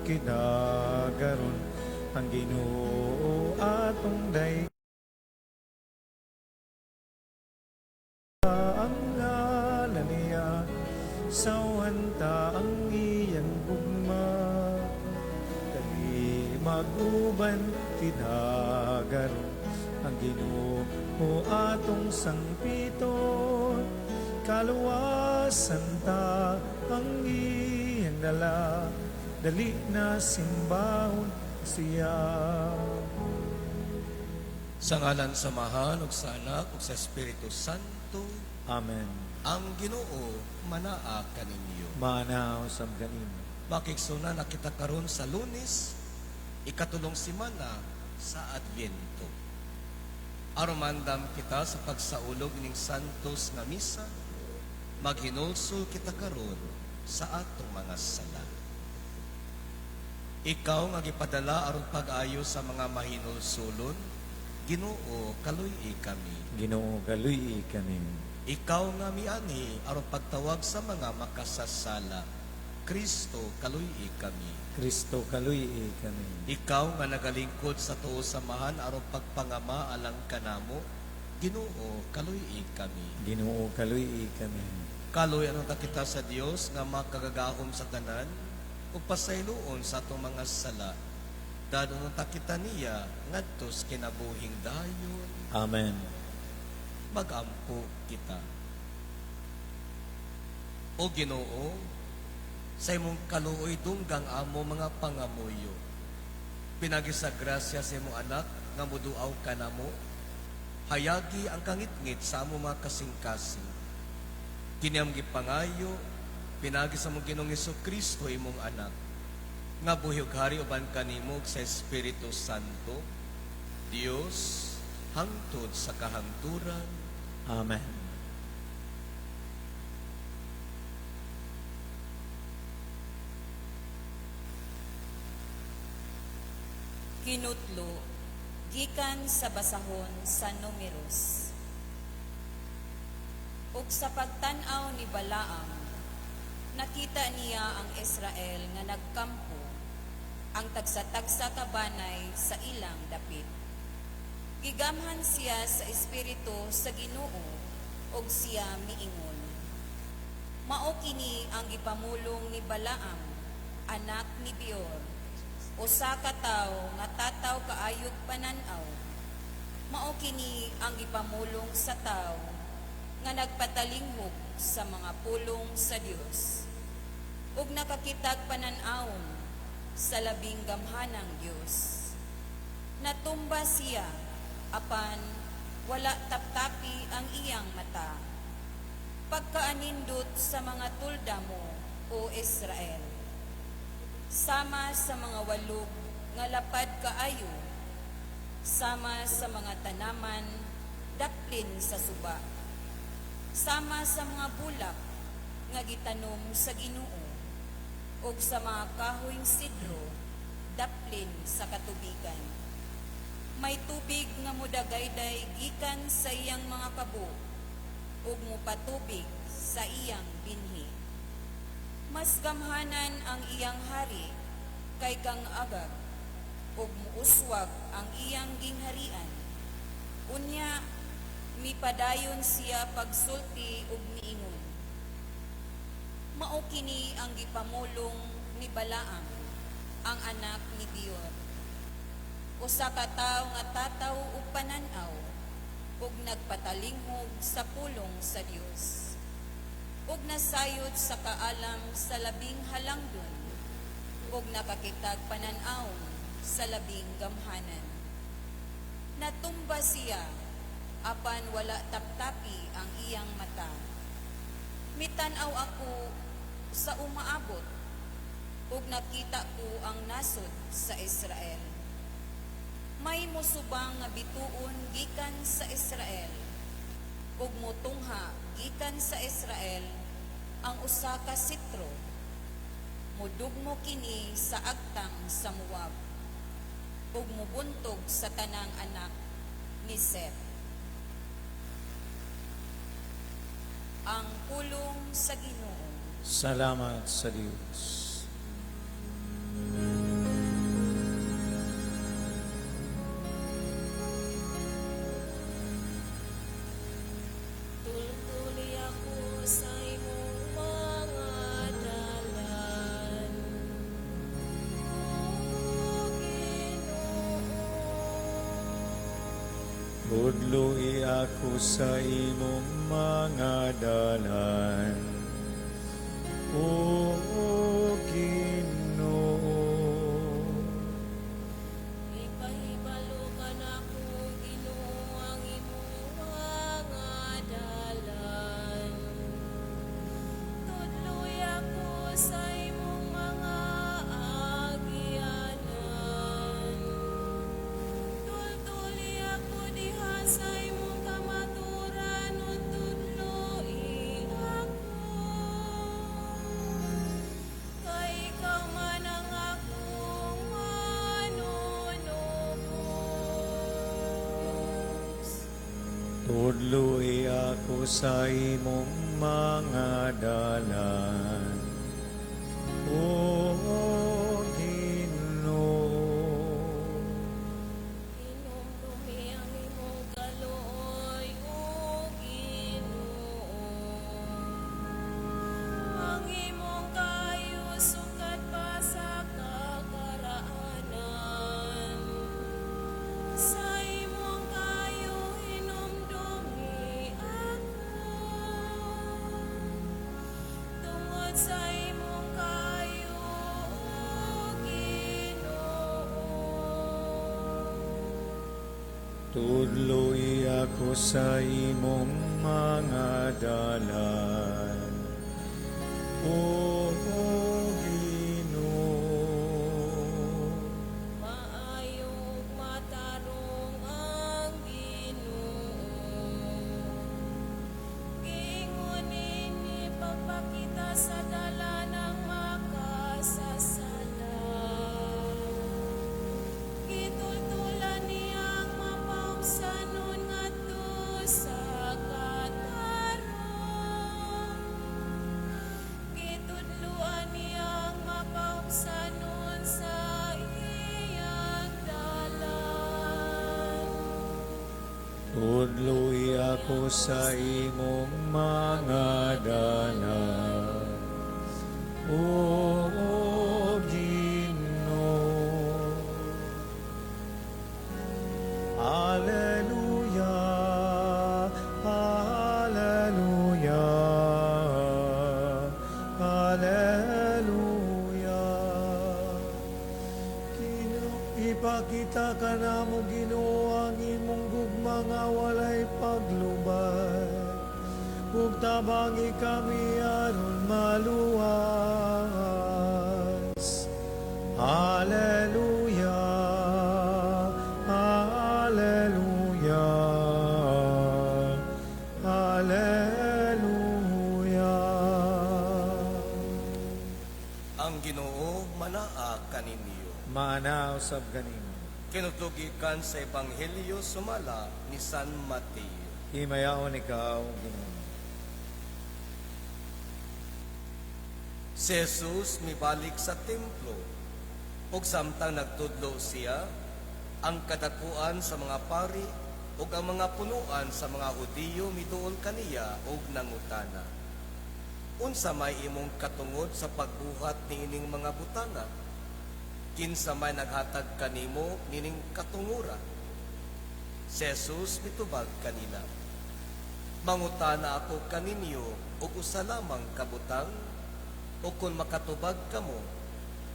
kinagaron ang Ginoo atong day ang ngalan niya sawanta ang iyang gugma kani maguban kinagaron ang Ginoo atong sangpiton kaluwasan ta ang iyang dala dali na simbahon siya. Sa ngalan sa Mahal ug sa Anak ug sa Espiritu Santo. Amen. Ang Ginoo manaa kaninyo. Manaw sa ganin. Makigsuna na kita karon sa Lunes, ikatulong semana sa Advento. Aromandam kita sa pagsaulog ning santos nga misa, maghinulso kita karon sa atong mga sala. Ikaw nga gipadala aron pag-ayo sa mga mahinulsulon, Ginoo kaluy kami. Ginoo kaluy kami. Ikaw nga miani aron pagtawag sa mga makasasala, Kristo kaluy kami. Kristo kaluy kami. Ikaw nga nagalingkod sa tuo samahan aron pagpangama alang kanamo, Ginoo kaluy kami. Ginoo kaluy kami. Kaluy ano ta kita sa Dios nga makagagahom sa tanan ug pasayloon sa atong mga sala. Dadon ta kita niya ngadto sa kinabuhing dayon. Amen. Magampo kita. O Ginoo, sa imong kaluoy dunggang amo mga pangamuyo. Pinagi sa grasya sa imong anak nga muduaw kanamo. Hayagi ang kangitngit sa amo mga kasing-kasing. Kiniam gipangayo, pinagi sa mong Ginoong Hesukristo imong anak. Nga buhiyog hari uban kanimo sa Espiritu Santo, Dios hangtod sa kahangturan. Amen. Kinutlo, gikan sa basahon sa Numeros. Ug sa pagtan-aw ni Balaam, nakita niya ang Israel nga nagkampo, ang tagsa-tagsa kabanay sa ilang dapit. Gigamhan siya sa espiritu sa Ginoo, ug siya miingon. Mao kini ang gipamulong ni Balaam, anak ni Beor, usa ka tawo nga tataw kaayog pananaw. Mao kini ang gipamulong sa tawo nga nagpatalinghog sa mga pulong sa Dios ug nakakitag panan-awon sa labing gamhanang Dios. Natumba siya apan wala taptapi ang iyang mata. Pagkaanindot sa mga tulda mo, o Israel, sama sa mga walog nga lapad kaayo, sama sa mga tanaman daplin sa suba, sama sa mga bulak nga gitanom sa Ginoo, ug sa mga kahoyng sidro daplin sa katubigan. May tubig nga mudagayday gikan sa iyang mga kabo, ug mupatubig sa iyang binhi. Mas gamhanan ang iyang hari kay kang Agag, ug muuswag ang iyang gingharian. Unya mipadayon siya pagsulti ug miingon. Mao kini ang gipamulong ni Balaam, ang anak ni Beor, usa ka tawo nga tataw ug pananaw ug nagpatalinghog sa pulong sa Dios, ug nasayod sa kaalam sa labing halangdon, ug nakakitag panan-awon sa labing gamhanan. Natumba siya apan wala taptapi ang iyang mata. Mitanaw ako sa umaabot, ug nakita ko ang nasod sa Israel. May musubang nga bituon gikan sa Israel, ug mutungha gikan sa Israel ang usa ka sitro. Mudugmo kini sa agtang sa Moab, ug mubuntog sa tanang anak ni Seth. Ang pulong sa Ginoo. Salamat sa Diyos. Tudloi ako sa imong mga dalan, O Ginoo. Ipahibalo ka na kung Ginoo ang imong mga dalan. Tudloy ako sa imong mga agyanan. Tultuli ako diha sa imong kamaturan, o tudloy ako. Kay ikaw man ang akong manunubos. Tudloi ako sa imong mga dalan, O Ginoo. Inumdumi ang imong kaluoy, O Ginoo. Ang imong kayo sukat pa sa kakaraanan. Sa imong kayo hinumdumi ako. Tungod sa imong kayo, O Ginoo. Tudloi ako sa imong mga dalan, O Ginoo. Maayo ug matarong ang Ginoo. Giingon ini pagpakita sa dalanang makasasala. Gitultulan niya ang mapaubsanon ngadto sa katarong. Gitudluan niya ang mapaubsanon sa iyang dalan. Tudloi ako sa imong mga dalan, O Ginoo. Alleluia, Alleluia, Alleluia. Ipakita ka na mo, Ginoo, ang imong gugma nga walay paglubad. Ug tabangi kami aron maluwas. Alleluia, Alleluia, Alleluia. Ang Ginoo manaa kaninyo. Maana usab kanimo. Kinutugikan sa Ebanghelyo sumala ni San Mateo. Himayaon ikaw, Ginoo. Si Jesus mibalik sa templo, ug samtang nagtudlo siya, ang kadakuan sa mga pari ug ang mga punuan sa mga Hudiyo miduol kaniya ug nangutana. Unsa may imong katungod sa pagbuhat niining mga butanga? Kinsa may naghatag kanimo nining katungura? Si Jesus mitubag kanila. Mangutana ako kaninyo ug usa lamang kabutang, o kung makatubag kamo,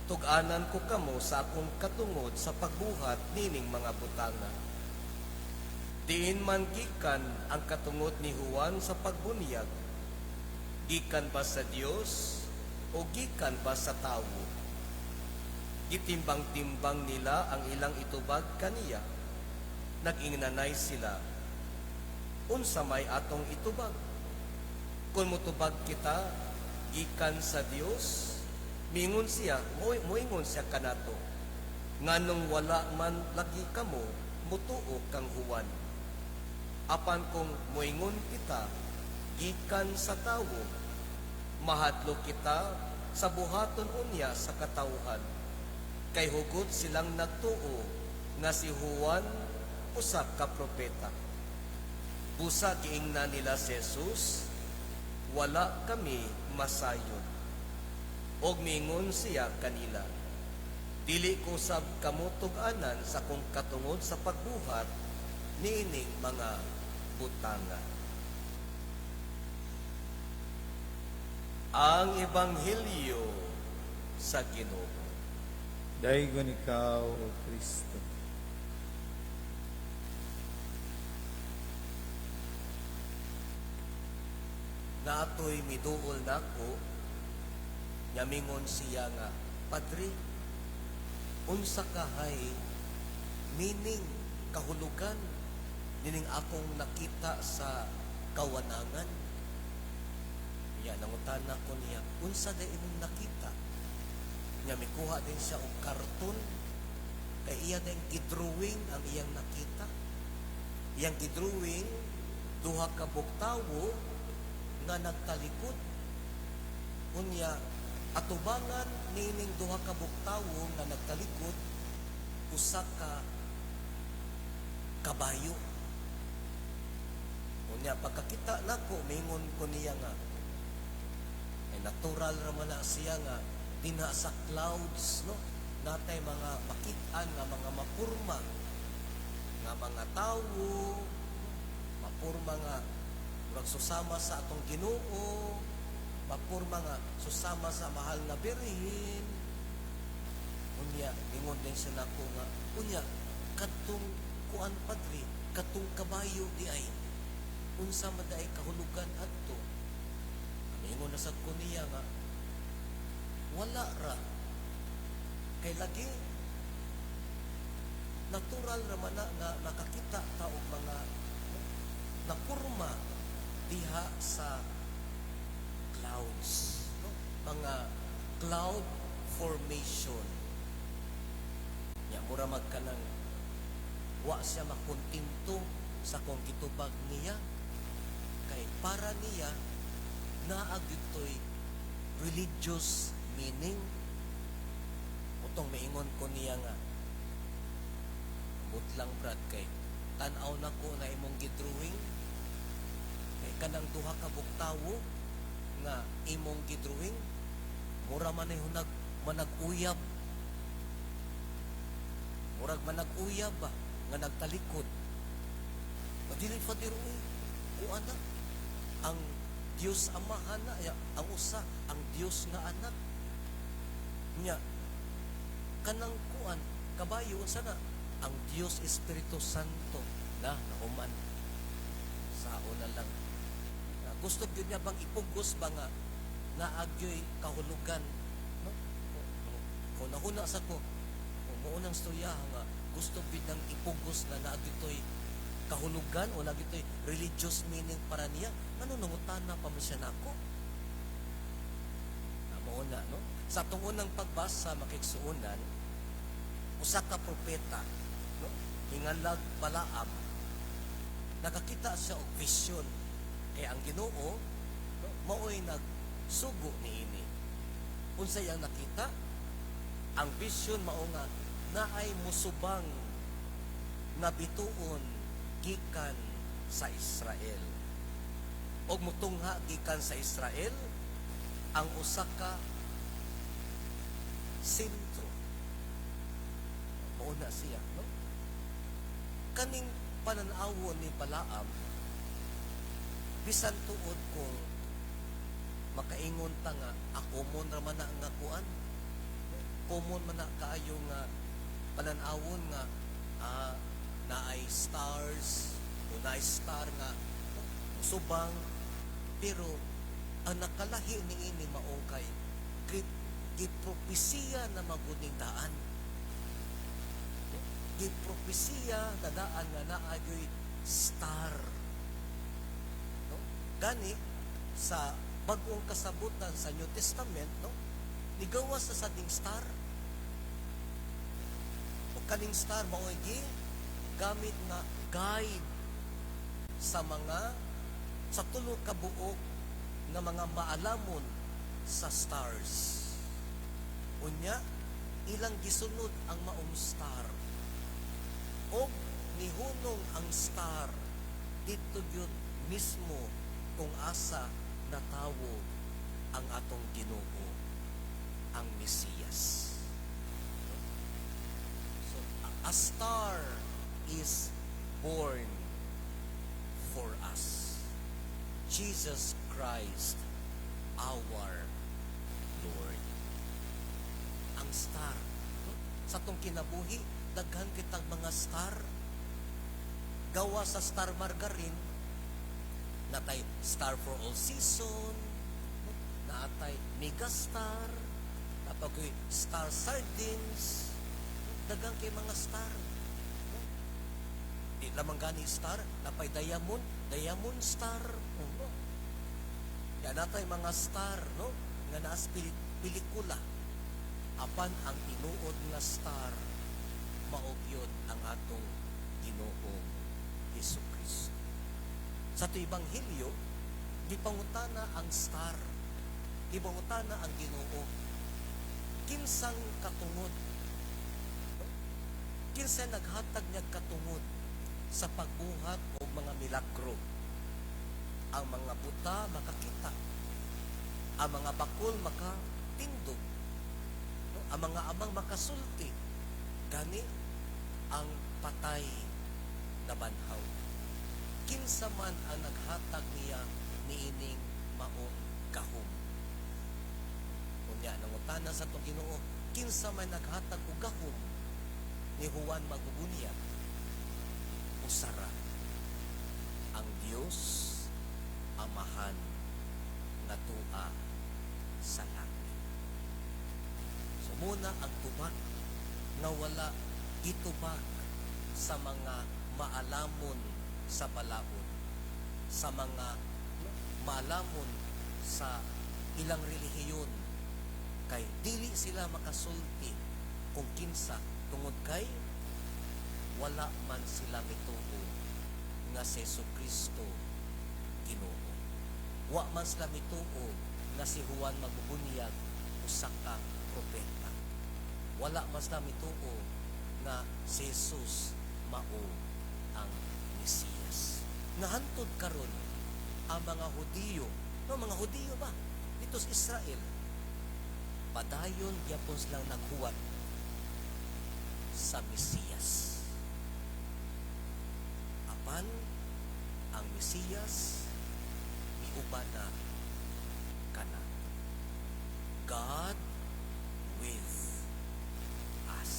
tug-anan ko kamo sa akong katungod sa pagbuhat nining mga butanga. Diin man gikan ang katungod ni Juan sa pagbunyag, gikan ba sa Dios o gikan ba sa tawo? Gitimbang-timbang nila ang ilang itubag kaniya. Nag-ingnanay sila, unsa may atong itubag? Kung mutubag kita, gikan sa Dios, mingon siya, moingon siya kanato, nganong wala man lagi kamo, mutuo kang Juan. Apan kung moingon kita, gikan sa tawo, mahadlo kita sa buhaton unya sa katawhan. Kay hugot silang nagtuo nga si Juan usab ka propeta. Busa giingna nila si Jesus, wala kami masayod. Og mingon siya kanila, dili ko sab kamo tug-anan sa kong katungod sa pagbuhat niining mga butanga. Ang Ebanghelyo sa Ginoo. Daigon ikaw, O Kristo. Na ato'y miduol nako, yamingon siya nga, Padre, unsa kahay meaning kahulugan nining akong nakita sa kawanangan. Ya nangutana ko niya, unsa da imong nakita? Nya mikuha din siya og karton kay iya din gidrawing ang iyang nakita. Iyang gidrawing duha ka buktawo nga nagtalikod. Unya atubangan nining duha ka buktawo nga nagtalikod usa ka kabayo. Unya pagkakita nako mingon ko niya nga ay natural raman na siya nga dina sa clouds, no? Natay mga makit-an nga mga mapurma nga mga tawo, mapurma nga murag susama sa atong Ginoo, mapurma nga susama sa mahal na birhen. Unya ingon din siya nako nga unya kadtong kuan Padre, kadtong kabayo di ay unsa man daay kahulugan adto. Ingon na sad ko niya nga wala ra kay lagi natural raman na nga nakakita ta og mga napurma diha sa clouds, no? Mga cloud formation. Nya mura magkanang wa siya makontinto sa kung gitubag niya kay para niya naag ditoy religious meaning. Utong maingon ko niya nga butlang brad kay tan-aw na ko na imong gidrawing kay kanang duha ka buktawo nga imong gidrawing mura man ay hunag manag-uyab, murag manag-uyab ba nga nagtalikod. Madili Father o anak ang Diyos Amahan na, ang usa, ang Diyos nga anak. Nya, kanang kuan, kabayo, sana, ang Diyos Espiritu Santo na nauman. Sa una lang. Gusto yun niya bang ipugos ba nga naagyoy kahulugan? No? Kung nahuna sa ko, kung maunang storya nga, gusto bidang ipugos na naagyoy kahulugan o nagito'y religious meaning para niya, ano nangutana pa man siya nako? Mauna, no? Sa atong unang pagbasa, makiksuunan, usa ka propeta, no? Hingalag Balaam, nakakita siya og vision, kaya ang Ginoo, no? Mao'y nagsugo niini. Unsa yang nakita? Ang vision mao nga naay musubang na bituon gikan sa Israel. Og mutungha gikan sa Israel ang usa ka sentro. Mauna siya, no? Kaning pananawon ni Balaam bisan tuod kung makaingon ta nga ako mon ra man na nga kuan. Common man na kaayo nga pananawon nga naay stars o naay star nga subang, pero ang nakalahi ni ini maungkay gipropesiya na maguning daan, gipropesiya na daan nga naayoy star, no? Gani sa bagong kasabutan sa New Testament, no? Nigawas sa sading star o kaning star mao'y gamit na guide sa tulo ka buok nga mga maalamon sa stars. Unya, ilang gisunod ang maong star. O nihunong ang star dito yun mismo kung asa natawo ang atong Ginoo, ang Mesiyas. So, a star is born for us. Jesus Christ, our Lord. Ang star. Sa tong kinabuhi, daghan kitang mga star. Gawa sa Star Margarine, natay Star for All Season, natay Megastar, napag Star Sardines, dagang kay mga star. Di lamang gani star, napay Diamond Star. Yan natay mga star, no? Nga naas pelikula. Apan ang tinuod nga star, maugyod ang atong Ginoong Hesus Kristo. Sa ito Ebanghelyo, gipangutana ang star, gipangutana ang Ginoo. Kinsang katungod? Kinsa naghatag niya katungod sa pagbuhat o mga milagro? Ang mga buta makakita, ang mga bakol makatindog, no? Ang mga amang makasulti, gani ang patay na banhaw. Kinsa man ang naghatag niya niining maong gahom. Kunya nangutana sa itong Ginoo, kinsa man naghatag og gahom ni Juan Magubunyag, usara ang Dios Amahan nga tua sa langit. So muna ang tubag nga wala gitubag sa mga maalamon sa balaod, sa mga maalamon sa ilang relihiyon, kay dili sila makasulti kung kinsa tungod kay wala man sila mituo nga si Jesucristo Ginoo. Wa man sila mituo nga si Juan Magubunyag usa ka propeta. Wala man sila mituo nga si Jesus mao ang Mesiyas. Nga karon ang mga Hudiyo, no, mga Hudiyo ba dito sa Israel, padayon gyapon silang naghuwat sa Mesiyas. Apan ang Mesiyas miuban na kana. God with us.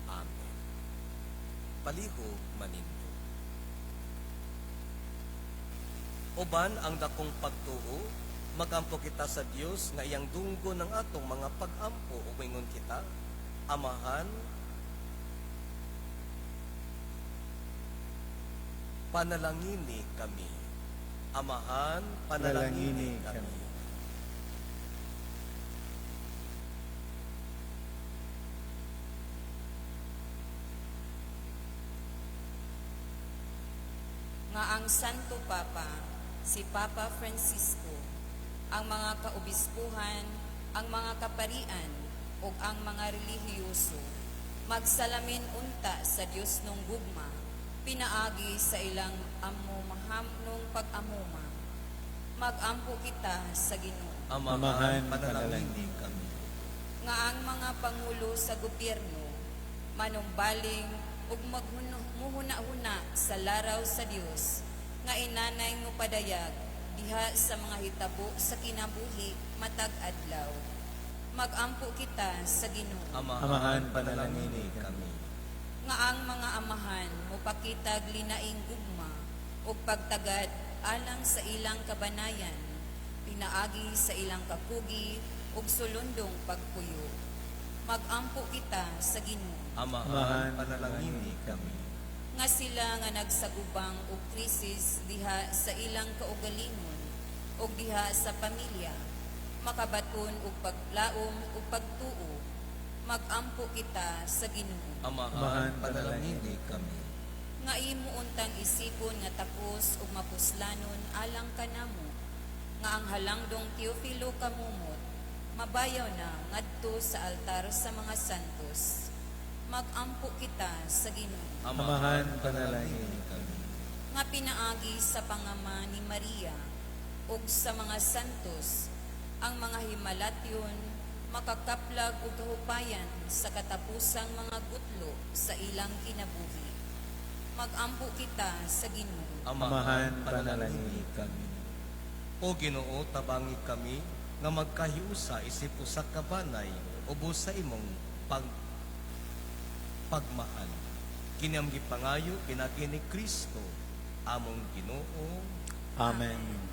Amen. Palihog maninto. Uban ang dakong pagtuo, magampo kita sa Dios nga iyang dunggo ng atong mga pag-ampo ug mingon kita, Amahan, panalangini kami. Amahan, panalangini kami. Nga ang Santo Papa, si Papa Francisco, ang mga kaobispuhan, ang mga kaparian, ug ang mga relihiyoso, magsalamin unta sa Dios nung gugma, pinaagi sa ilang amumahamnong pag-amuma. Magampo kita sa Ginoo. Amahan, panalangini kami. Nga ang mga pangulo sa gobyerno, manumbaling ug magmuhuna-huna sa laraw sa Dios, nga inanay mo padayag diha sa mga hitabo sa kinabuhi matag adlaw. Magampo kita sa Ginoo. Amahan, panalangini kami. Nga ang mga amahan mopakitag linaing gugma ug pagtagad alang sa ilang kabanayan, pinaagi sa ilang kakugi ug sulundong pagpuyo. Magampo kita sa Ginoo. Amahan, panalangini kami. Nga sila nga nagsagubang og krisis diha sa ilang kaugalingon ug diha sa pamilya, makabaton og paglaom ug pagtuo. Magampo kita sa Ginoo. Amahan, panalangini kami. Nga imo untang isipon nga tapos ug mapuslanon alang kanamo, nga ang halangdong Teofilo kamumot mabayaw na ngadto sa altar sa mga santos. Magampo kita sa Ginoo. Amahan, panalangin kami. Nga pinaagi sa pangama ni Maria ug sa mga santos, ang mga himalatyon, makakaplag ug kahupayan sa katapusang mga gutlo sa ilang kinabuhi. Magampo kita sa Ginoo. Amahan panalangin kami. O Ginoo, tabangi kami nga magkahiusa isip usa ka banay ubos sa imong pagmahal. Kini ang gipangayo pinagi ni Kristo among Ginoo. Amen.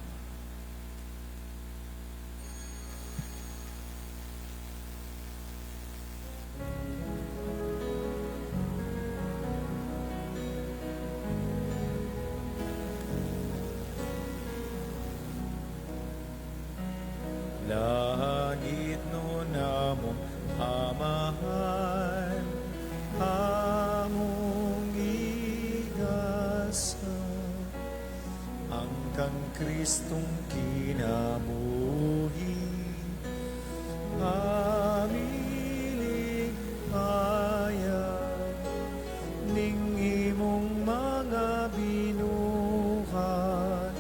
Langit no namo amahan, among igasa, ang kang Kristong kinamuhi, amiling bayan, ning imong mga binuhat,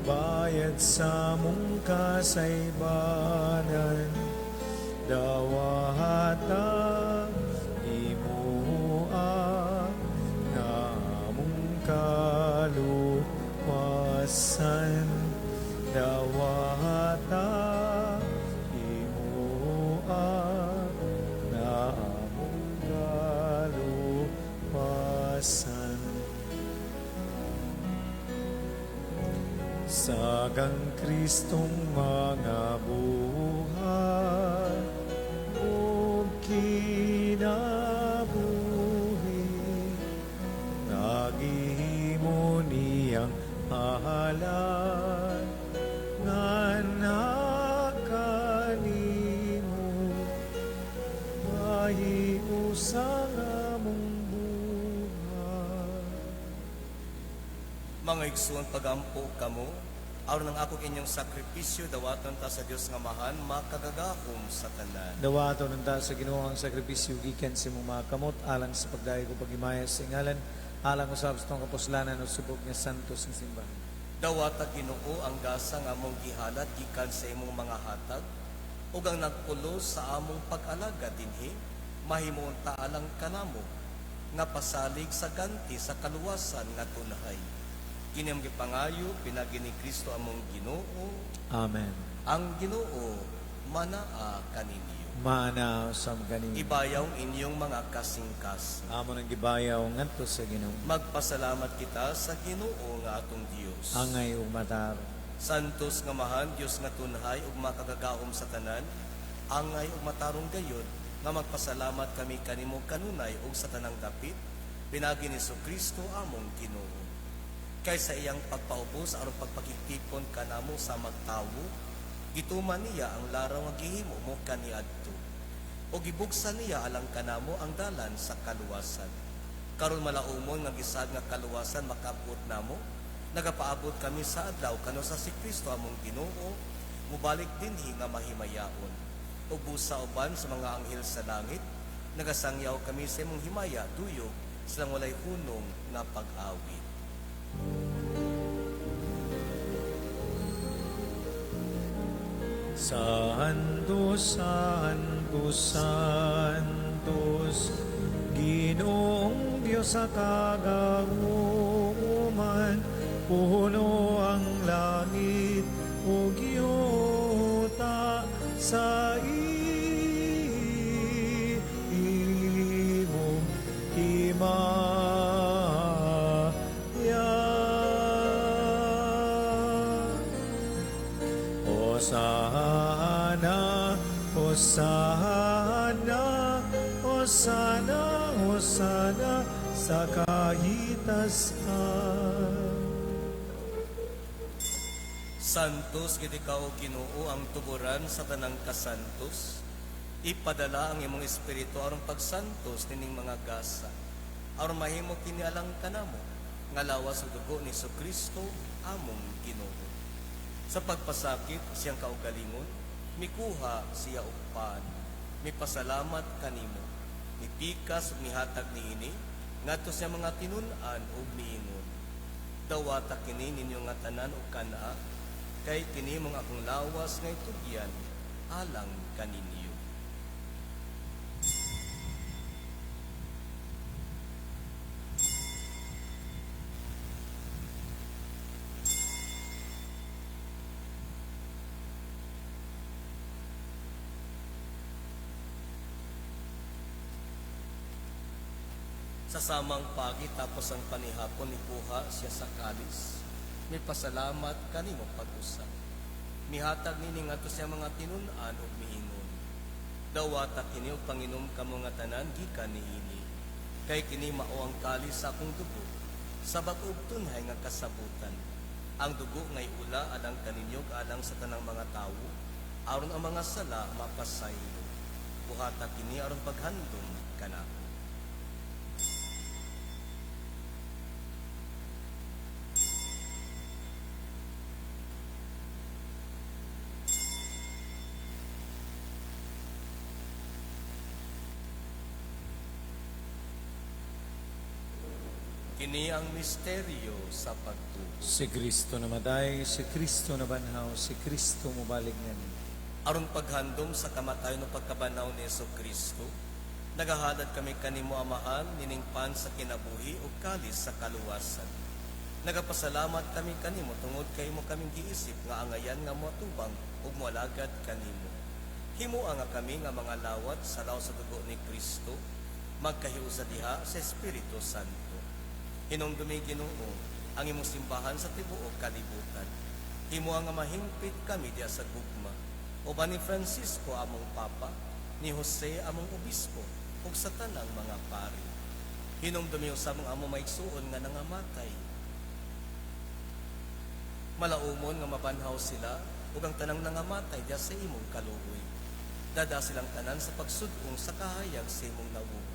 bayad sa mong kasaybanan, dawata imuha na mong kaluwasan, dawata imuha na mong kaluwasan. Sagang Kristong mga buhay o kinabuhi, nagihimo niyang hahalan nga nakanimo, mahiusang among buhay. Mga igsoon pagampo kamo, aron ang ako inyong sakripisyo, dawaton ta sa Dios nga mahan, makagagahom sa tanan. Dawato nanta sa Ginoo ang sakripisyo gikan sa imong mga kamot alang sa pagdayo ko pagimaya sa ngalan alang usab sa tong kapuslanan o subok nga santos nga simbahan. Dawata Ginoo ang gasa nga among gihalat gikan sa imong mga hatag, ug ang nagpulo sa among pag-alaga dinhi, mahimuon ta alang kanamo, nga pasalig sa ganti sa kaluwasan nga tunay. Kini ang gipangayo pinagi ni Kristo among Ginoo. Amen. Ang Ginoo manaa kaninyo. Maana sa ganing Ibayaw inyong mga kasing-kasing. amo nang gibayaw ngadto sa Ginoo. Magpasalamat kita sa Ginoo nga atong Dios. Angay ug matar. Santos nga mahan, Dios nga tunhay ug makagagahom sa tanan, angay ug matarong gayod nga magpasalamat kami kanimo kanunay ug sa tanang dapit pinagi ni Kristo among Ginoo. Kaysa iyang pagpaubos aron pagpakitipon kanamo sa magtawo, gituman niya ang laraw nga gihimo mo kaniadto. O gibuksan niya alang kanamo ang dalan sa kaluwasan. Karon malaumon nga gisad nga kaluwasan makaabot namo, nagapaabot kami sa adlaw kano sa si Kristo among Ginoo, mubalik dinhi nga mahimayaon. O busa uban sa mga anghel sa langit, nagasangyaw kami sa imong himaya tuyok silang walay hunong nga pag-awit. Santos, Santos, Santos, Ginoong Diyos sa kagawuman, puno ang langit ug yuta sa imong himaya. Hosana, Hosana, Hosana, Hosana sa kahitasan. Santos gid ikaw Ginoo ang tuburan sa tanang kasantos. Ipadala ang imong espiritu aron pagsantos nining mga gasa. Aron mahimo kini alang kanamo nga lawas ug dugo ni Kristo among Ginoo. Sa pagpasakit siyang kaugalingon, mikuha siya upan, mipasalamat kanimo, mipikas ug mihatag niini ngadto sa mga tinun-an ug miingon. Dawata kini ninyo nga tanan ug kana, kay kini mong akong lawas nga itugyan alang kaninyo. Sa samang pagi tapos ang panihapon ipuha siya sa kalis. May pasalamat kanimo pag-usap. Mihatag nini ngadto siya mga tinun-an ug miingon. Dawata kini og panginom kamo nga tanan gikan niini. Kay kini mao ang kalis sa akong dugo. Sa bag-og tunhay nga kasabutan. Ang dugo ngay ula alang kaninyo alang sa tanang mga tawo aron ang mga sala mapasaylo. Buhata kini aron paghandom kanako. Kini ang misteryo sa pagtuo. Si Kristo namatay, si Kristo nabanhaw, si Kristo mubalignan. Aron paghandom sa kamatayon ng pagkabanaw ni Yesu Kristo, nagahalad kami kanimo amahan, niningpan sa kinabuhi o kalis sa kaluwasan. Nagapasalamat kami kanimo tungod kay mo kaming giisip nga angayan nga moatubang ug moalagad kanimo. Himua nga kami nga mga lawat sa law sa dugo ni Kristo, magkahiusa diha sa Espiritu Santo. Hinumdumi Ginoo ang imong simbahan sa tibuok kalibutan. Himuha nga mahimpit kami diha sa gugma. Uban ni Francisco among Papa, ni Jose among Obispo, ug sa tanang mga pari. Hinumdumi usab ang among maigsuon nga nangamatay. Malaumon nga mabanhaw sila ug ang tanang nangamatay diha sa imong kaluoy. Dada silang tanan sa pagsud-ong sa kahayag sa imong nawuo.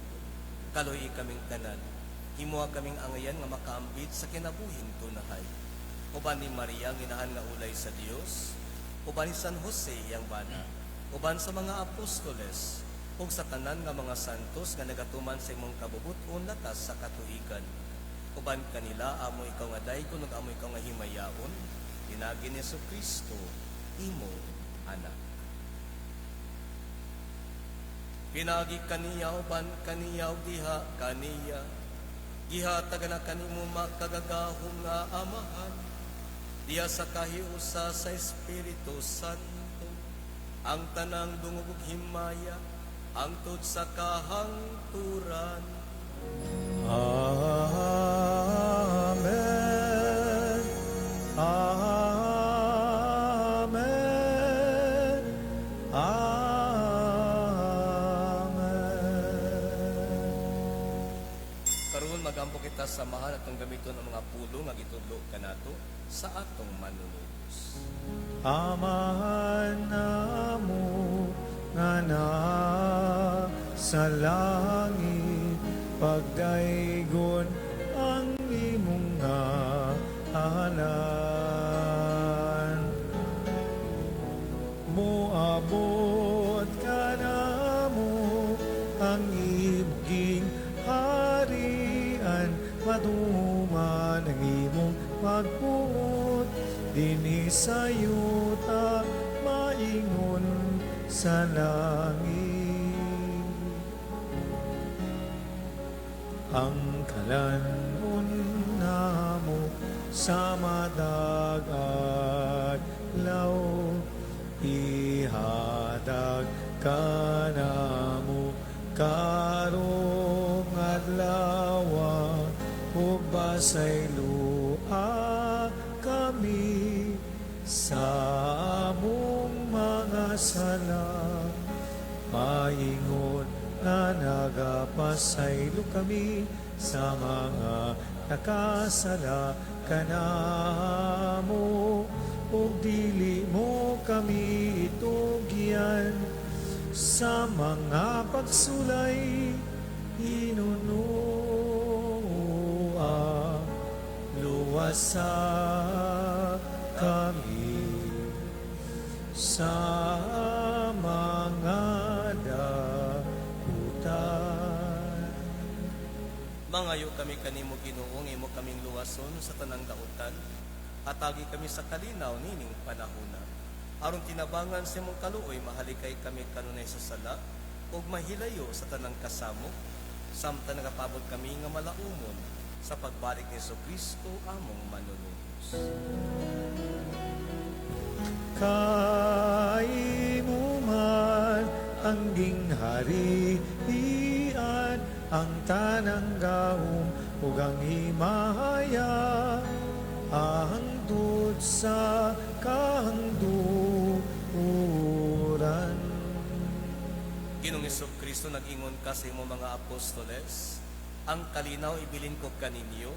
Kaluoy kaming tanan. Himuha kaming angayan nga makaambit sa kinabuhing tunahay. Uban ni Maria ang inahan nga ulay sa Dios, uban ni San Jose yang bana, uban sa mga apostoles, ug sa tanan nga mga santos nga nagatuman sa imong kabubuton latas sa katuigan. Uban kanila amo ikaw nga daygon ug amo ikaw nga himayaon, dinagi ni Jesucristo, imo anak. Pinagi kaniya uban kaniya ug diha kaniya. Gihatag na kanimo makagagahom nga amahan, diya sa kahiusa sa Espiritu Santo, ang tanang dungog ug himaya, hangtod sa kahangturan. Amen. Amen. Amen. Karon magampo kita sa mahal atong gamiton ang mga pulo nga gitudlo kanato sa atong manunubos. Amahan namo nga sa langit, pagdaygon ang imong ngalan. Moabot ka namo ang ibging harian, maduman ang imong pagpuot, dinhi sa yuta maingon sa langit. Ang kalanon namo sa madagat law, ihadag ka namo karong adlaw, ug basay lua kami sa among mga sala. Maingon na nagapasaylo kami sa mga nakasala kanamo, ug dili mo kami itugyan sa mga pagsulay. Hinunua luwasa kami sa mga dakutan. Mangayo kami kanimo Ginoo, imo kaming luwason sa tanang dautan. Hatagi kami sa kalinaw nining panahona. Aron tinabangan sa imong kaluoy, mahalikay kami kanunay sa sala, ug mahilayo sa tanang kasamo, samtang nagapabot kami nga malaumon sa pagbalik ni Jesucristo among manunubos. Kaimuman ang gingharian, ang tanang gahom ug ang himaya hangtod sa kahangduran. Ginoong Kristo nag-ingon ka sa imong mga apostoles, ang kalinaw ibilin ko kaninyo,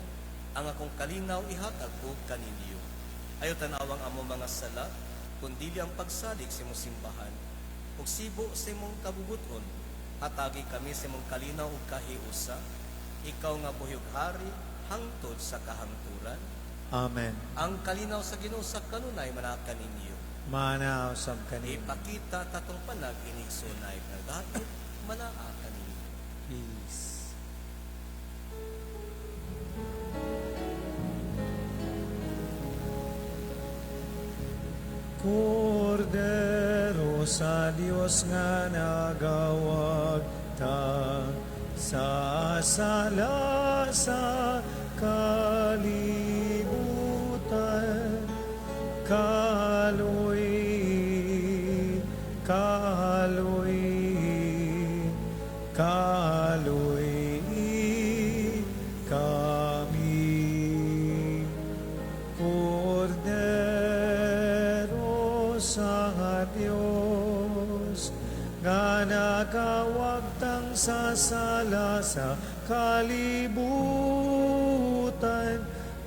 ang akong kalinaw ihatag ko kaninyo. Ayaw tanawang amo mga sala, kundi ang pagsalig sa imong simbahan, ug sibo sa imong kabubuton, hatagi kami sa imong kalinaw ug kahiusa, ikaw nga buhyog hari, hangtod sa kahangturan. Amen. Ang kalinaw sa Ginoo sa kanunay manakan ninyo. Manaw sab kanimo. Ipakita tatong panag inigsunay nagatot manaakan ninyo. Peace. Cordero sa Dios nga nagawag ta sa sala sa kalibutan, kaloy kami. Cordero sa Dios nga nakawagtang sa sala sa kalibutan,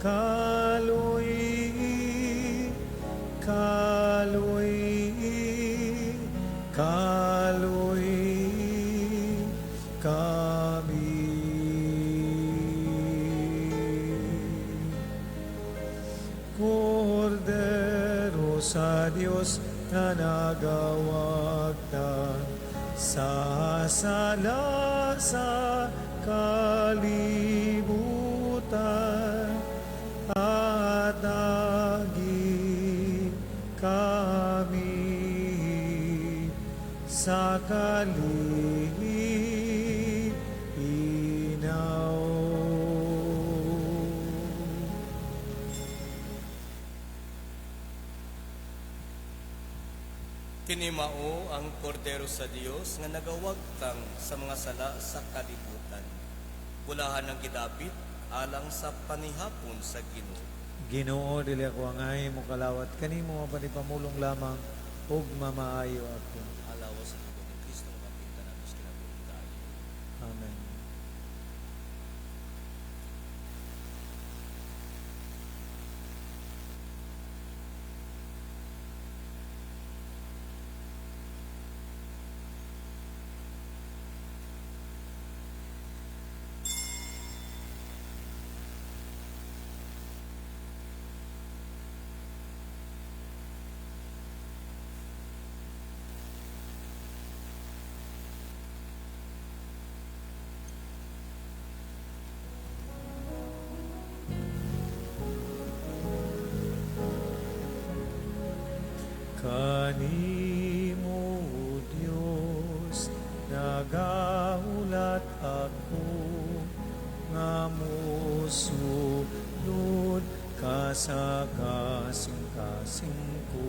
kaloy kami. Cordero sa Dios na nagawagtan sa sala sa kalibutan, at dagi kami sa kalinaw. Kinimao ang kordero sa Dios nga nagawagtang sa mga sala sa kalibutan. Bulahan ng gidapit alang sa panihapon sa Ginoo. Ginoo, dili ako angay mo kalawat kanimo mapanipamulong lamang ug mamaayo ako. Alawas sa Ginoo ni Kristo nga kapita natin sa kinabuhi tayo. Amen. Kanimo, Dios, nagaulat ako nga mosunod ka sa kasing-kasing ko.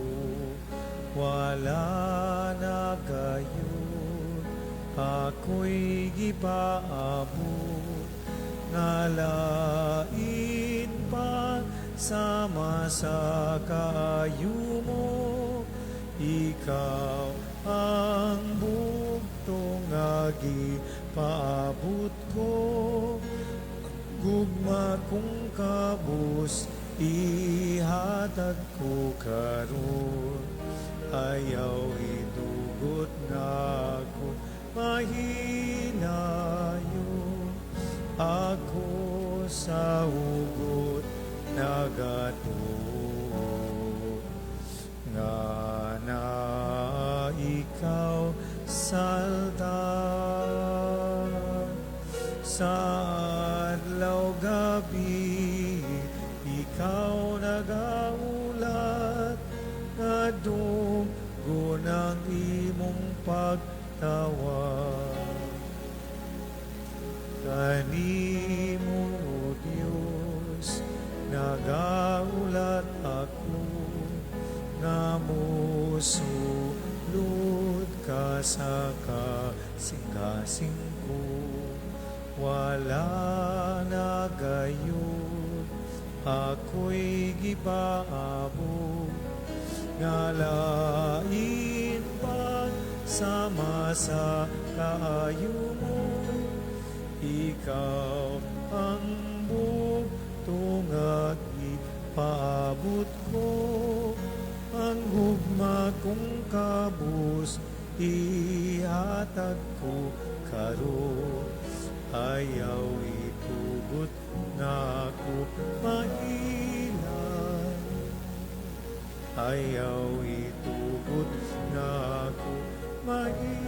Wala na gayon, ako'y gipaabot, nga lain pa sama sa kaayo mo. Ikaw ang bugtong nga gipaabot ko, gugma kong kabus ihatag ko karon. Ayaw idugot na ako mahinayo, ako sa hugot nagato. Nga na ikaw salda sa adlaw gabi, ikaw nagaulat nga dugo ng imong pagtawag. Kanimo, Diyos, nagaulat ako nga mosulod ka sa kasing-kasing ko. wala na gayon, ako'y gibaabo, ngalain pag sama sa kaayo mo, ikaw ang bugto nga ipaabot ko, ang hugma kong kabus ihatag ko karon, ayaw itugot nga ako mailan, ayaw itugot nga ako mailan.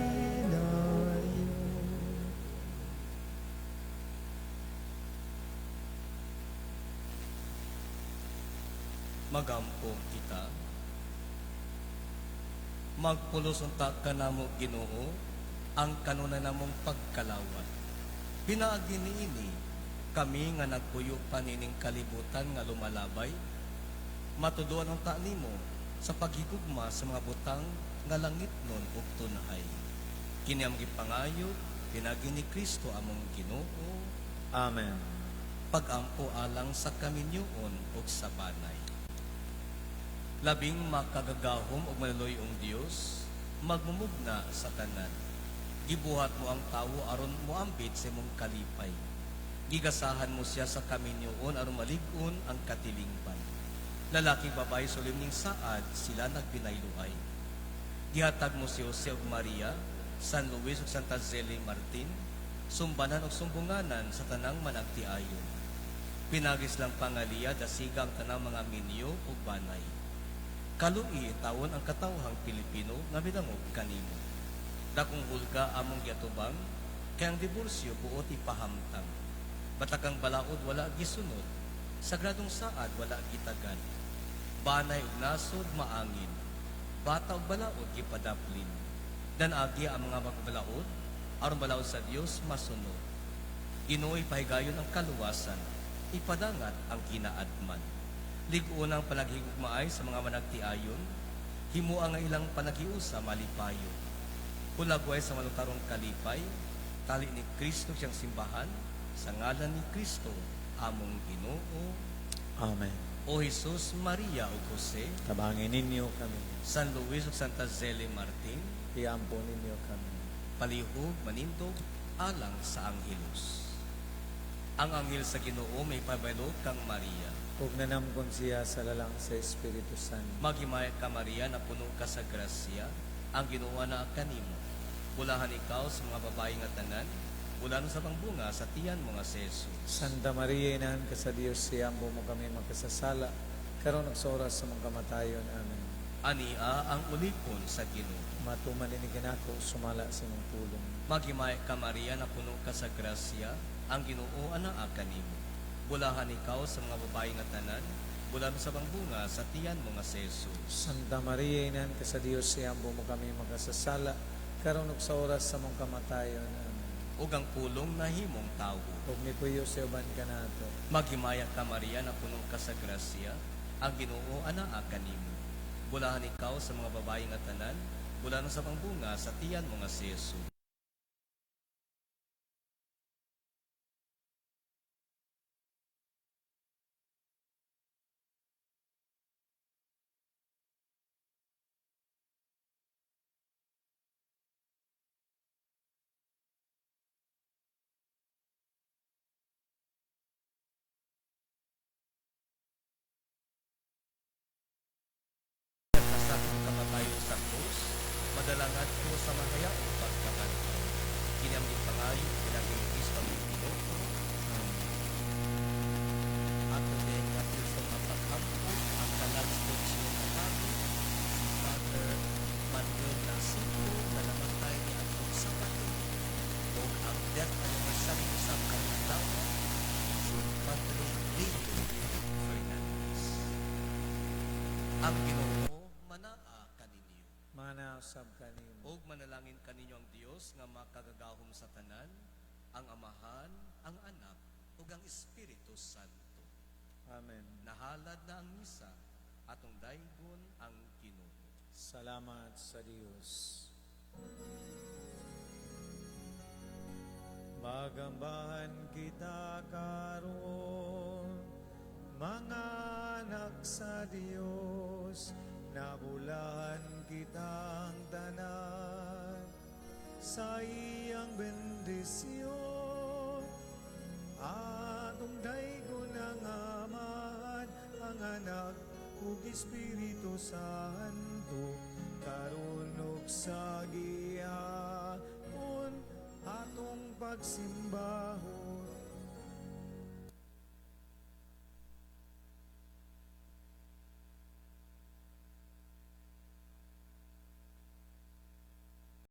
Magampong kita. Magpulos unta ka namo Ginoo ang kanuna namong pagkalawat. Pinaagi niini kami nga nagpuyo panining kalibutan nga lumalabay. Matuduan ang ta nimo sa paghigugma sa mga butang nga langit nun ug tunhay. Kini ang gipangayo pinagi ni Kristo among Ginoo. Amen. Pagampo alang sa kaminyoon ug sa banay. Labing makagagahom ug malaloyong Dios, magmumugna sa tanan. Gibuhat mo ang tawo aron moambit sa imong kalipay. Gigasahan mo siya sa kaminyoon aron malig-on ang katilingban. Lalaki babae sulim ning saad sila nagpinayluay. Gihatag mo si Jose ug Maria, San Luis ug Santa Zeli Martin, sumbanan ug sumbunganan sa tanang managtiayon. Pinagis lang pangaliya dasigang tanang mga minyo ug banay. Kalui tawon ang katawhang Pilipino nga midangog kanimo. Dakong hulga among giatubang, kay ang diborsyo buot ipahamtang. Batakang balaod wala gisunod, sagradong saad wala gitagad. Banay ug nasod maangin, bata ug balaod gipadaplin. Danagi ang mga magbalaod, aron balaod sa Dios masunod. Ginooy pahigayon ang kaluwasan, ipadangat ang kinaadman. Lig-on ang panaghigugmaay sa mga managtiayon, himo ang ilang panagiusa malipayo. Hulagway sa malutarong kalipay, tali ni Kristo siyang simbahan, sa ngalan ni Kristo, among Ginoo. Amen. O Jesus, Maria ug Jose, Tabangin ninyo kami. San Luis ug Santa Zeli Martin, Iampo ninyo kami. palihog manindog alang sa anghelos. Ang anghel sa Ginoo may pabaylo kang Maria. Ug nanamkon siya sa lalang sa Espiritu Santo. Maghimayat ka Maria na puno ka sa grasya, ang Ginoo na kanimo. Bulahan ikaw sa mga babae nga tanan, bulan sa pangbunga sa tiyan mo nga si Jesus. Santa Maria, inahan ka sa Dios, siyambo mo kami magkasasala, karon ug sa oras sa mong kamatayon. Amen. Ania ang ulipon sa Ginoo. Matuman din ako, sumala sa imong pulong. Maghimayat ka Maria na puno ka sa grasya, ang Ginoo ana kanimo. Bulahan ikaw sa mga babae nga tanan, bulan sa pangbunga sa tiyan mo nga si Jesus. Santa Maria, inahan ka sa Dios, siyambo mo kami magkasasala, karon ug sa oras sa mong kamatayon. Amen. Ug ang pulong na himong tawo. Ug nipuyo sa uban ka nato. Maghimayat ka Maria na puno ka sa grasya, ang Ginoo ana kanimo. Bulahan ikaw sa mga babae nga tanan, bulan sa pangbunga sa tiyan mo nga si Jesus. Kasakit kamatayon sa krus, madalangat ko sa mahayaong pagkakanto. Kini ang pangayo, pinaging Kristo ang Ginoo. At din nga Kristo nga pagkampo, ang kalagstod siya na kami, si Father Manuel Nasico, na namatay ni Atong Sabato, o ang death anniversary sa Kalatawa, si Padre Leo Fernandez. Ang Ginoo manaa kaninyo. Mana usab kanimo. Og manalangin kaninyo ang Dios nga makagagahom sa tanan, ang Amahan, ang Anak, ug ang Espiritu Santo. Amen. Nahalad na ang misa, atong daygon ang Ginoo. Salamat sa Dios. Magambahan kita karon, mga anak sa Dios, nabulahan kitang tanan sa iyang bendisyon. Atong daygon ang Amahan, ang Anak ug Espiritu Santo, karon ug sa gihapon atong pagsimbahon.